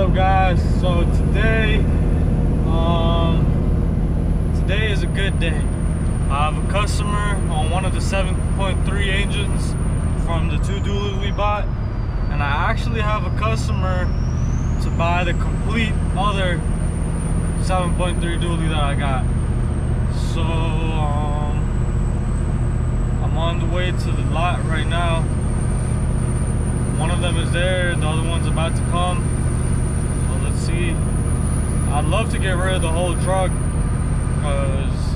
up, guys? So today is a good day. I have a customer on one of the 7.3 engines from the two dualies we bought, and I actually have a customer to buy the complete other 7.3 dually that I got. So I'm on the way to the lot right now. One of them is there, the other one's about to come. So let's see. I'd love to get rid of the whole truck because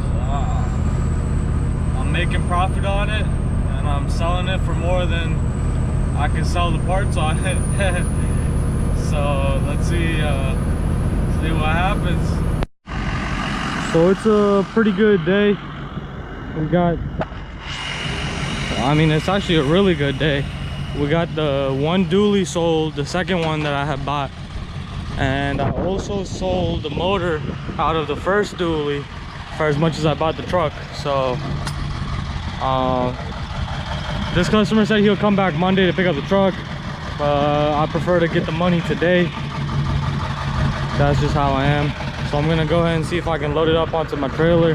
I'm making profit on it and I'm selling it for more than I can sell the parts on it. So let's see what happens. So it's a pretty good day. We got, I mean, it's actually a really good day. We got the one dually sold, the second one that I had bought, and I also sold the motor out of the first dually for as much as I bought the truck. So this customer said he'll come back Monday to pick up the truck, but I prefer to get the money today. That's just how I am. So I'm gonna go ahead and see if I can load it up onto my trailer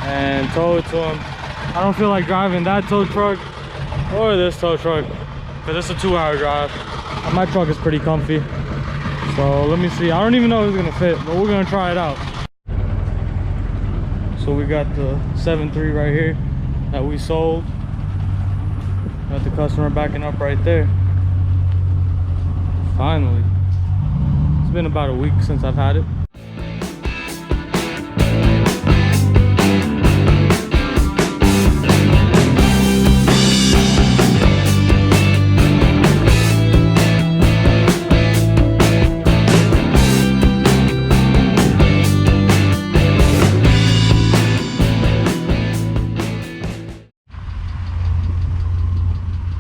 and tow it to him. I don't feel like driving that tow truck or this tow truck because it's a 2-hour drive. My truck is pretty comfy. So let me see. I don't even know if it's gonna fit, but we're gonna try it out. So we got the 7.3 right here that we sold. Got the customer backing up right there. Finally. It's been about a week since I've had it.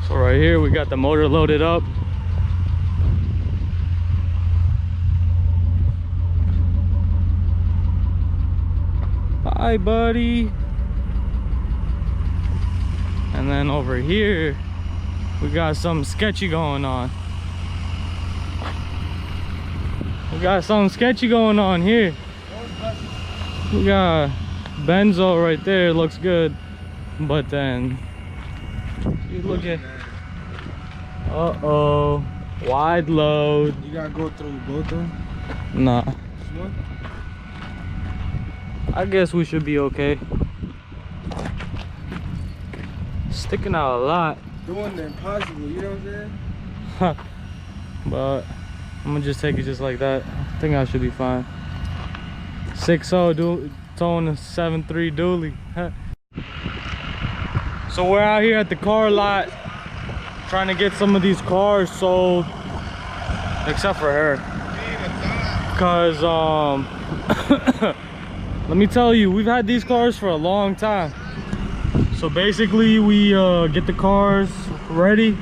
Right here we got the motor loaded up. Hi buddy. And then over here we got something sketchy going on. We got something sketchy going on here. We got benzo right there, looks good, but then you look at, uh-oh, wide load. You gotta go through both of them? Nah. This one? I guess we should be okay. Sticking out a lot. Doing the impossible, you know what I'm saying? But I'm gonna just take it just like that. I think I should be fine. 6.0 towing a 7.3 dually. So we're out here at the car lot trying to get some of these cars sold, except for her, because let me tell you, we've had these cars for a long time. So basically we get the cars ready,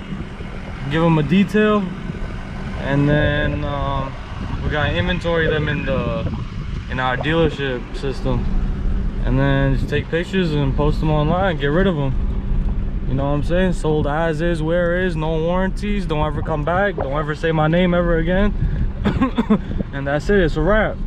give them a detail, and then we gotta inventory them in our dealership system, and then just take pictures and post them online, get rid of them. You know what I'm saying? Sold as is, where is, no warranties, don't ever come back, don't ever say my name ever again. And that's it, it's a wrap.